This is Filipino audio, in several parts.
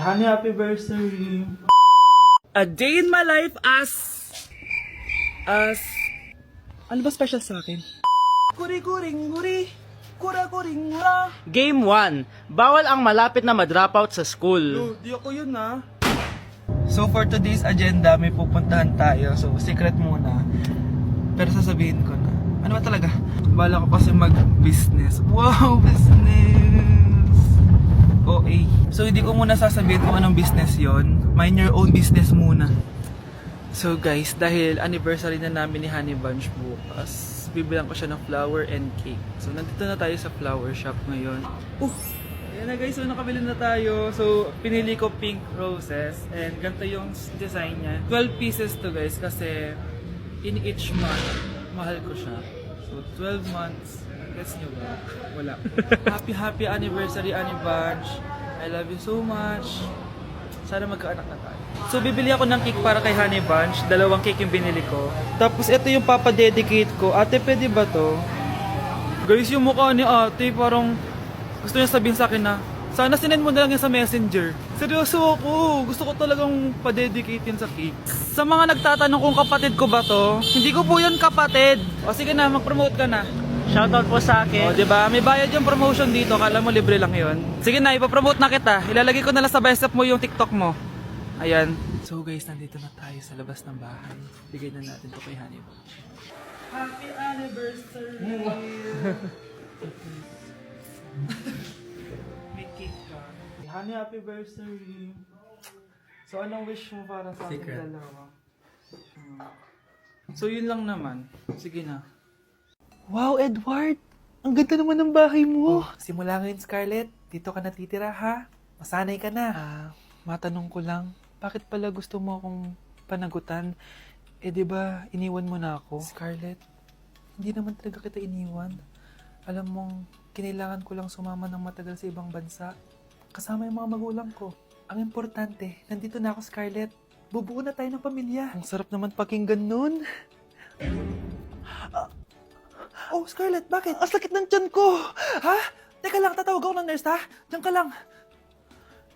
Honey, happy birthday. A day in my life as... Ano ba special sa akin? Kuri-kuring-guri. Kura-kuring-gura. Game 1. Bawal ang malapit na ma-dropout sa school. Di ako yun ha. So for today's agenda, may pupuntahan tayo. So secret muna. Pero sasabihin ko na. Ano ba talaga? Bala ko kasi mag-business. Wow, business! OA. So hindi ko muna sasabihin kung anong business yon. Mind your own business muna. So guys, dahil anniversary na namin ni Honey Bunch bukas, bibilang ko siya ng flower and cake. So nandito na tayo sa flower shop ngayon. Ayan na guys, so nakabili na tayo. So pinili ko pink roses and ganito yung design niya. 12 pieces to guys kasi in each month, mahal ko siya. So 12 months, gets nyo ba? Wala. Happy anniversary Honey Bunch. I love you so much. Sana magkaanak na tayo. So bibili ako ng cake para kay Honey Bunch. 2 cake yung binili ko. Tapos ito yung papadedicate ko. Ate, pwede ba to? Guys, yung mukha ni ate parang gusto niya sabihin sa akin na sana sinend mo na lang yan sa messenger. Seryoso ako. Gusto ko talagang padedicate yun sa cake. Sa mga nagtatanong kung kapatid ko ba to, hindi ko po yun kapatid. O sige na, mag-promote ka na. Shoutout po sa O akin. diba, may bayad yung promotion dito. Kala mo libre lang yun. Sige na, ipapromote na kita. Ilalagay ko na lang sa bicep mo yung TikTok mo. Ayan. So guys, nandito na tayo sa labas ng bahay. Bigay na natin to kay Honey Bunch. Happy anniversary! May cake ka. Honey, happy birthday! So anong wish mo para sa ating dalawa? So yun lang naman. Sige na. Wow, Edward! Ang ganda naman ng bahay mo! Simula ngayon, Scarlett. Dito ka natitira, ha? Masanay ka na. Matanong ko lang, bakit pala gusto mo akong panagutan? Eh, di ba iniwan mo na ako? Scarlett, hindi naman talaga kita iniwan. Alam mong, kinailangan ko lang sumama ng matagal sa ibang bansa. Kasama yung mga magulang ko. Ang importante, nandito na ako, Scarlett. Bubuo na tayo ng pamilya. Ang sarap naman pakinggan nun. Oh, Scarlett, bakit? Ang sakit ng tiyan ko! Ha? Teka lang, tatawag ako ng nurse, ha? Diyan ka lang.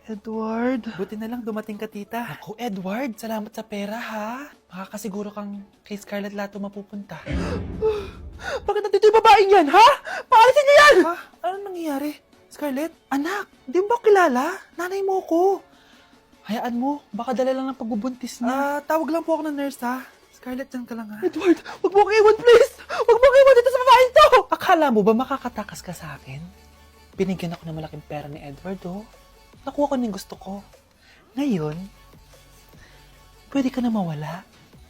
Edward. Buti na lang dumating ka, tita. Ako, Edward, salamat sa pera, ha? Makakasiguro kang kay Scarlett Lato mapupunta. Bakit nandito yung babaeng yan, ha? Paalisin niyo yan! Ha? Ano nangyayari? Scarlett? Anak, di mo ba kilala? Nanay mo ko. Hayaan mo, baka dala lang ng pagbubuntis niya. Tawag lang po ako ng nurse, ha? Scarlett, dyan ka lang, ha? Edward, wag mo akong iwan, please! Wag mo akong iwan dito sa babaeng to! Akala mo ba makakatakas ka sa akin? Binigyan ako ng malaking pera ni Edward, oh. Nakuha ko ng gusto ko. Ngayon, pwede ka na mawala.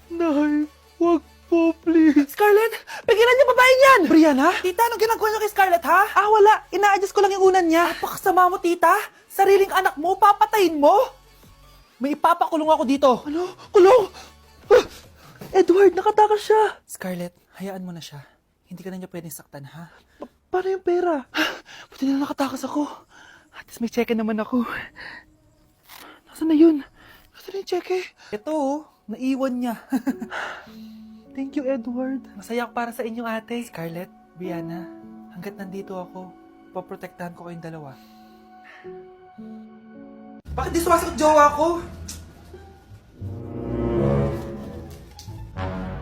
Nay, wag po, please. Scarlett, pigilan niyo babaeng yan! Brianna? Tita, anong ginagawa niyo kay Scarlett, ha? Wala. Ina-adjust ko lang yung unan niya. Napakasama mo, tita. Sariling anak mo, papatayin mo. May ipapakulong ako dito. Ano? Kulong? Edward, nakatakas siya. Scarlett, hayaan mo na siya. Hindi ka na niya pwedeng saktan, ha? Paano yung pera? Buti na nakatakas ako. At least may cheque naman ako. Nasaan na yun? Nasaan na yung cheque? Ito, oh. Naiwan niya. Thank you, Edward. Masaya ako para sa inyo, ate. Scarlett, Brianna, hanggat nandito ako, poprotektahan ko kayong dalawa. Bakit di sumasagot jowa ko?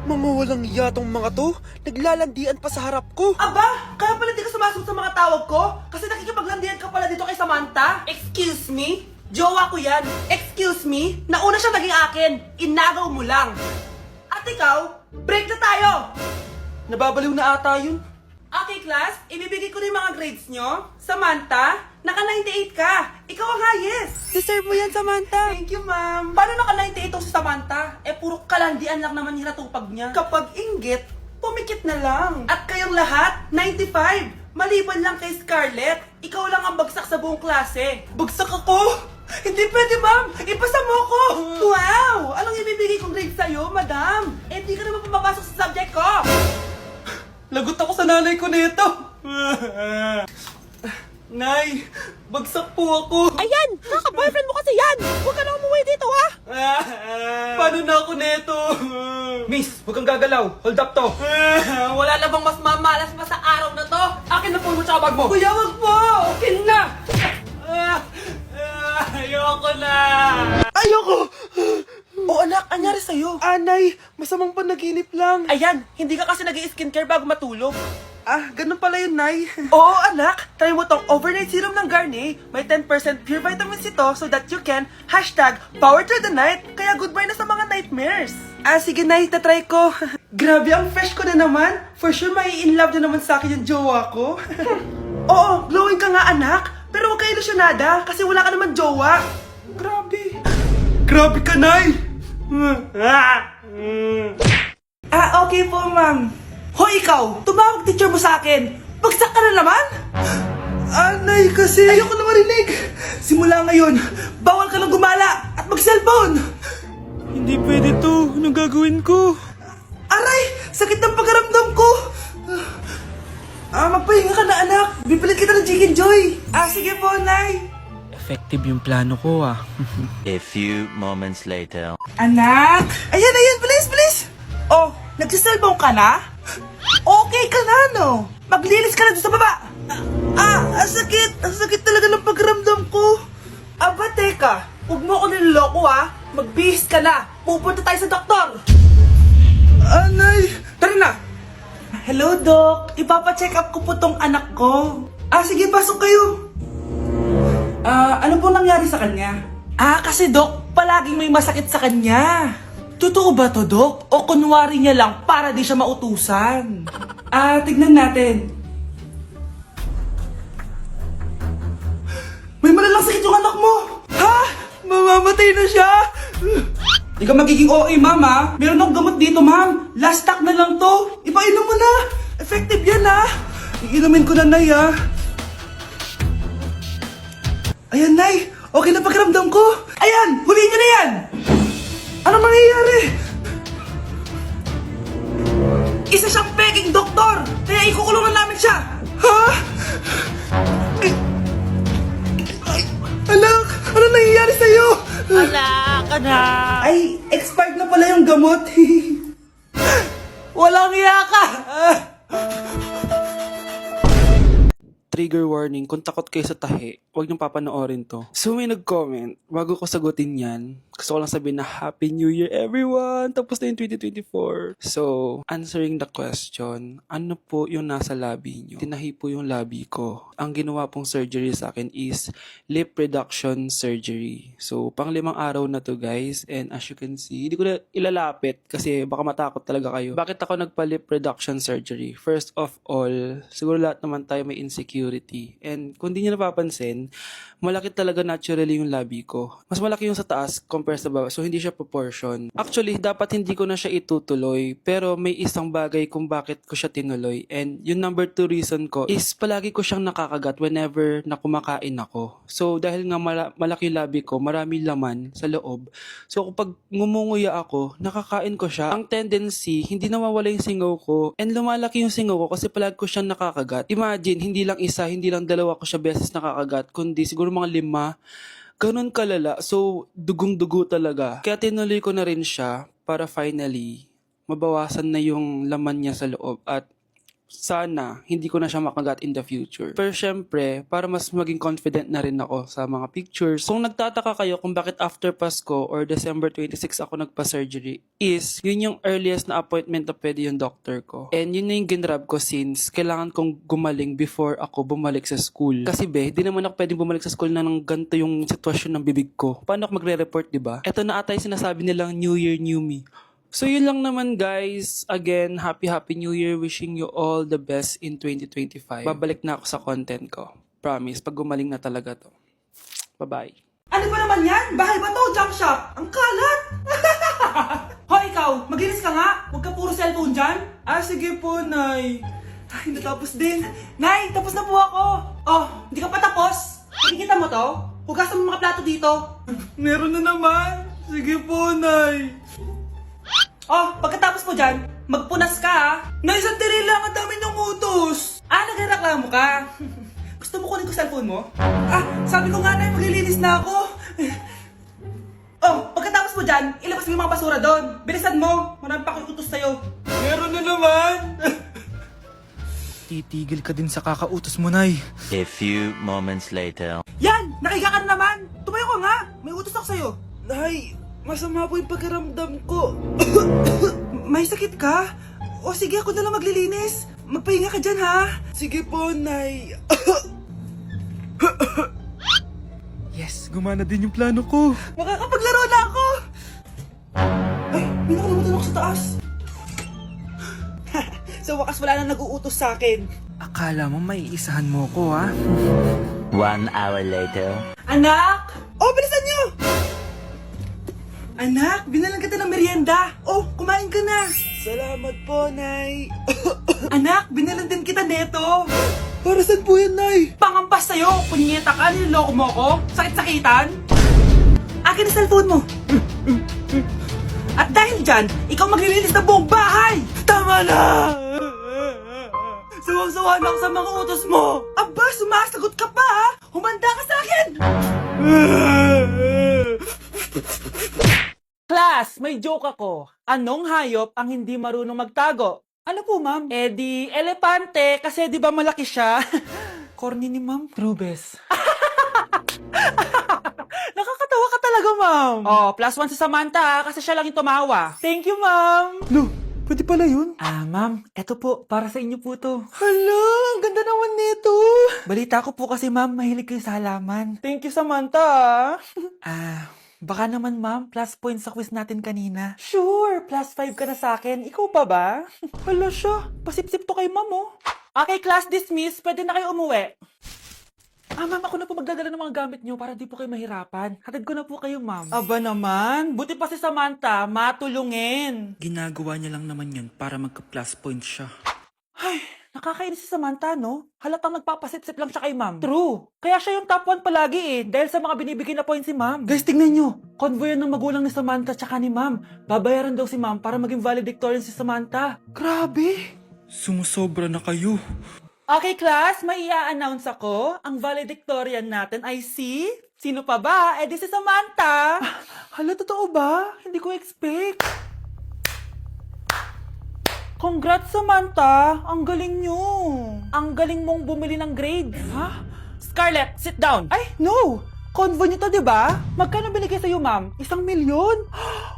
Mga walang iya tong mga to. Naglalandian pa sa harap ko. Aba! Kaya pala di ka sumasagot sa mga tawag ko? Kasi nakikipaglandian ka pala dito kay Samantha? Excuse me? Jowa ko yan. Excuse me? Nauna siya naging akin. Inagaw mo lang. At ikaw, break na tayo! Nababaliw na ata yun. Okay, class. Ibibigay ko na yung mga grades nyo. Samantha, naka-98 ka. Ikaw ang highest. Deserve mo yan, Samantha. Thank you, ma'am. Paano naka-98 si Samantha? Puro kalandian lang naman hinatupag niya. Kapag inggit, pumikit na lang. At kayong lahat, 95. Maliban lang kay Scarlett, ikaw lang ang bagsak sa buong klase. Bagsak ako? Hindi pwede, ma'am. Ipasa mo ko. Wow! Anong ibibigay kong grade sa'yo, madam? Di ka naman pumapasok sa subject ko. Lagot ako sa nanay ko nito. Nay, bagsak po ako. Ayan! Kaka-boyfriend mo kasi yan! Huwag ka na umuwi dito, ha? Paano na ako nito? Miss, huwag kang gagalaw. Hold up to. Wala na bang mas mamalas pa sa araw na to? Akin na po mo tsaka bag mo. Kuya, wag po. Akin na. Ayoko na. Ayoko! Oh anak, anyari sa'yo? Anay, masamang panaginip lang. Ayan, hindi ka kasi nag-i-skincare bago matulog. Ah, ganun pala yun, Nay. Oo, anak. Try mo tong overnight serum ng Garnier. May 10% pure vitamins ito so that you can #power through the night. Kaya goodbye na sa mga nightmares. Ah, sige, Nay. Tatry ko. Grabe, ang fresh ko na naman. For sure, mai-in love na naman sa akin yung jowa ko. Oo, glowing ka nga, anak. Pero huwag ka ilusyonada kasi wala ka naman jowa. Grabe. Grabe ka, Nay. Okay po, ma'am. Hoy, ikaw! Tumawag teacher mo sa akin! Bagsak ka na naman? Anay, kasi ayoko na marinig! Simula ngayon, bawal ka nang gumala at mag-cellphone! Hindi pwede to. Anong gagawin ko? Aray! Sakit ng pagkaramdam ko! Magpahinga ka na, anak! Bipilit kita ng Chicken Joy! Sige po, Nay! Effective yung plano ko ah. A few moments later. Anak! Ayan! Bilis! Oh, nagsiselfone ka na? Okay ka na, no? Maglinis ka na doon sa baba! Ang sakit! Ang sakit talaga ng pagramdam ko! Aba, teka! Huwag mo ako niloloko, ha? Magbihis ka na! Pupunta tayo sa doktor! Anay! Tara na! Hello, Doc! Ipapacheck up ko po tong anak ko. Sige, pasok kayo! Ano po nangyari sa kanya? Kasi Doc, palaging may masakit sa kanya. Totoo ba to, Doc? O kunwari niya lang para di siya mautusan? Tignan natin. May malalang sakit yung anak mo! Ha? Mamamatay na siya? Di ka magiging OA, mama. Meron akong gamot dito, ma'am. Last stock na lang to. Ipainom mo na. Effective yan, ha? Iinumin ko na, Nay, ha? Ayan, Nay. Okay na pakiramdam ko. Ayan, huliin niyo na yan. Ano mangyayari? Isa siyang peking doktor. Kaya ikukulungan namin siya. Ha? Anak, ano nangyayari sa'yo? Anak! Ay, expired na pala yung gamot. Walang iya ka! Trigger warning, kung takot kayo sa tahi, huwag niyong papanoorin to. So may nag-comment, bago ko sagutin yan, gusto ko lang sabihin na Happy New Year everyone! Tapos na yung 2024. So, answering the question, ano po yung nasa labi niyo? Tinahi po yung labi ko. Ang ginawa pong surgery sa akin is lip reduction surgery. So, pang 5 araw na to guys, and as you can see, hindi ko na ilalapit kasi baka matakot talaga kayo. Bakit ako nagpa-lip reduction surgery? First of all, siguro lahat naman tayo may insecurity. And kung di nyo napapansin, malaki talaga naturally yung labi ko. Mas malaki yung sa taas compare sa baba. So, hindi siya proportion. Actually, dapat hindi ko na siya itutuloy. Pero may isang bagay kung bakit ko siya tinuloy. And yung number 2 reason ko is palagi ko siyang nakakagat whenever na kumakain ako. So, dahil nga malaki yung labi ko, marami laman sa loob. So, kapag ngumunguya ako, nakakain ko siya. Ang tendency, hindi nawawala yung singaw ko. And lumalaki yung singaw ko kasi palagi ko siyang nakakagat. Imagine, hindi lang isa, hindi lang dalawa ko siya beses nakakagat, kundi siguro mga 5. Ganun kalala. So, dugong-dugo talaga. Kaya tinuloy ko na rin siya para finally mabawasan na yung laman niya sa loob at sana hindi ko na siya makagat in the future. Pero syempre, para mas maging confident na rin ako sa mga pictures. Kung nagtataka kayo kung bakit after Pasko or December 26 ako nagpa-surgery, is yun yung earliest na appointment na pwede yung doctor ko. And yun na yung ginrab ko since kailangan kong gumaling before ako bumalik sa school. Kasi di naman ako pwedeng bumalik sa school na nang ganito yung sitwasyon ng bibig ko. Paano ako magre-report, diba? Ito na ata yung sinasabi nilang New Year, New Me. So yun lang naman guys. Again, Happy New Year. Wishing you all the best in 2025. Babalik na ako sa content ko. Promise, pag gumaling na talaga to. Bye-bye. Ano ba naman yan? Bahay ba to? Junk shop? Ang kalat! Hoy ikaw, maginis ka nga. Huwag ka puro cellphone dyan. Sige po, Nay. Ay, natapos din. Nay, tapos na po ako. Oh, hindi ka pa tapos? Nakikita mo to? Hugasan mo mga plato dito. Meron na naman. Sige po, Nay. Oh, pagkatapos mo dyan, magpunas ka ha. Nay, sandali lang, ang dami niyong utos. Nagreklamo ka. Gusto mo kunin ko cellphone mo? Sabi ko nga, Nay, maglilinis na ako. Oh, pagkatapos mo dyan, ilabas mo yung mga basura doon. Bilisan mo, marami pa akong utos sa'yo. Meron na naman. Titigil ka din sa kakautos mo, Nay. A few moments later. Yan, nakiga ka na naman? Tumayo ka nga. May utos ako sa'yo. Nay, masama po yung pagkaramdam ko. May sakit ka? O sige, ako na lang maglilinis. Magpahinga ka dyan, ha? Sige po, Nay. Yes, gumana din yung plano ko. Makakapaglaro na ako! Ay, may nakalimutan ako sa taas. Sa wakas wala na nag-uutos sa akin. Akala mo may isahan mo ko, ha? 1 hour later. Anak! Oh, bilisan niyo! Anak, binalan kita ng merienda. Oh, kumain ka na. Salamat po, Nay. Anak, binalan din kita neto. Para saan po yan, Nay? Pangampas sa'yo, punyeta ka, niloloko mo ko. Sakit-sakitan. Akin ang cellphone mo. At dahil dyan, ikaw maglilinis ng buong bahay. Tama na! Sawang-sawa na ako sa mga utos mo. Aba, sumasagot ka pa, ha? Humanda ka sa akin. Class, may joke ako. Anong hayop ang hindi marunong magtago? Ano po, ma'am? Eh di, elepante, kasi di ba malaki siya? Corny ni Ma'am Rubes. Nakakatawa ka talaga, ma'am. Oh, +1 sa Samantha, ha, kasi siya lang yung tumawa. Thank you, ma'am. Lo, pwede pala yun? Ma'am, eto po, para sa inyo po to. Hala, ang ganda naman nito. Balita ko po kasi, ma'am, mahilig kayo sa halaman. Thank you, Samantha. Baka naman, ma'am, plus points sa quiz natin kanina. Sure, +5 ka na sa akin. Ikaw pa ba? Hala siya, pasip-sip to kay ma'am, oh. Okay, class dismiss. Pwede na kayo umuwi. Ma'am, ako na po magdadala ng mga gamit nyo para di po kayo mahirapan. Hatid ko na po kayo, ma'am. Aba naman, buti pa si Samantha, matulungin. Ginagawa niya lang naman yun para magka-plus point siya. Ay, nakakainis si Samantha, no? Halatang nagpapasip-sip lang siya kay ma'am. True. Kaya siya yung top 1 palagi eh, dahil sa mga binibigay na points si ma'am. Guys, tingnan nyo. Convoy yan ng magulang ni Samantha tsaka ni ma'am. Babayaran daw si ma'am para maging valedictorian si Samantha. Grabe. Sumusobra na kayo. Okay, class, may i-announce ako. Ang valedictorian natin ay si... Sino pa ba? Eh, di si Samantha. Hala, totoo ba? Hindi ko expect. Congrats, Samantha! Ang galing nyo! Ang galing mong bumili ng grades. Ha? Scarlett, sit down! Ay, no! Convo nyo to, diba? Magkano binigay sa'yo, ma'am? 1,000,000?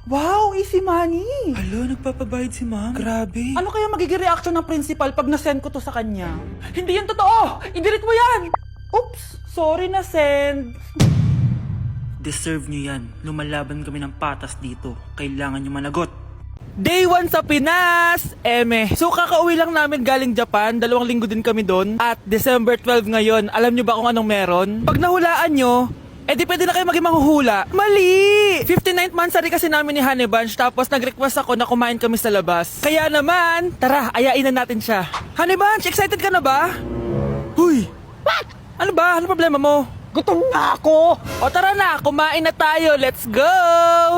Wow, easy money! Hala, nagpapabayad si Ma'am. Grabe. Ano kaya magiging reaction ng principal pag nasend ko to sa kanya? Hindi yan totoo! I-delete mo yan! Oops! Sorry na send. Deserve nyo yan. Lumalaban kami ng patas dito. Kailangan nyo managot. Day 1 sa Pinas! So kakauwi lang namin galing Japan, 2 linggo din kami doon. At December 12 ngayon, alam nyo ba kung anong meron? Pag nahulaan nyo, di pwede na kayo maging manghuhula. Mali! 59th monthsary kasi namin ni Honey Bunch, tapos nag-request ako na kumain kami sa labas. Kaya naman, tara, ayain na natin siya. Honey Bunch, excited ka na ba? Huy! What? Ano ba? Ano problema mo? Gutom na ako! O tara na, kumain na tayo. Let's go!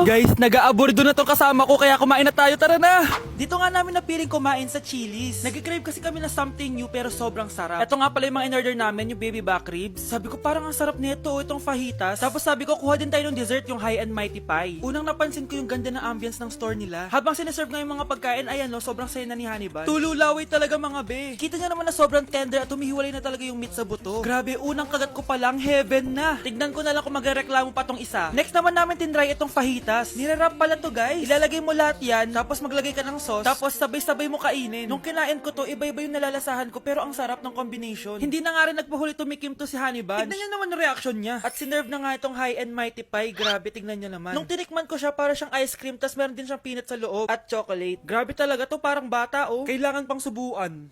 Guys, nag-aabordo na tong kasama ko kaya kumain na tayo. Tara na! Dito nga namin napiling kumain sa Chili's. Nag-crave kasi kami na something new pero sobrang sarap. Ito nga pala yung mga in-order namin, yung baby back ribs. Sabi ko parang ang sarap nito, itong fajitas. Tapos sabi ko kuha din tayo ng dessert, yung high and mighty pie. Unang napansin ko yung ganda ng ambience ng store nila. Habang sineserve nga yung mga pagkain, ayan no, sobrang saya na ni Honey Bun. Tululaway talaga mga be. Kita niya naman na sobrang tender at humihiwalay na talaga yung meat sa buto. Grabe, unang kagat ko pa lang, heaven na. Tignan ko na lang kung magreklamo pa tong isa. Next naman namin tinry itong fajitas. Nirarap pala to guys. Ilalagay mo lahat yan, tapos maglagay ka ng sauce, tapos sabay-sabay mo kainin. Nung kinain ko to, iba-iba yung nalalasahan ko pero ang sarap ng combination. Hindi na nga rin nagpahuli tumikim to si Honey Bun. Tignan nyo naman yung reaction niya. At sinerve na nga itong high and mighty pie. Grabe, tignan nyo naman. Nung tinikman ko siya, para siyang ice cream, tas meron din siyang peanut sa loob at chocolate. Grabe talaga to, parang bata oh. Kailangan pang subuan.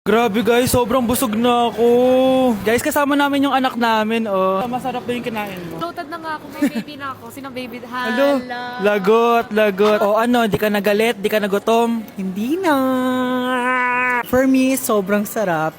Grabe guys, sobrang busog na ako. Guys, kasama namin yung anak namin, oh. Masarap ba yung kinain mo? Loaded na nga ako, may baby na ako. Sino baby? Hello? Hala. Lagot. O ano, di ka nagalit, di ka nagutom? Hindi na. For me, sobrang sarap.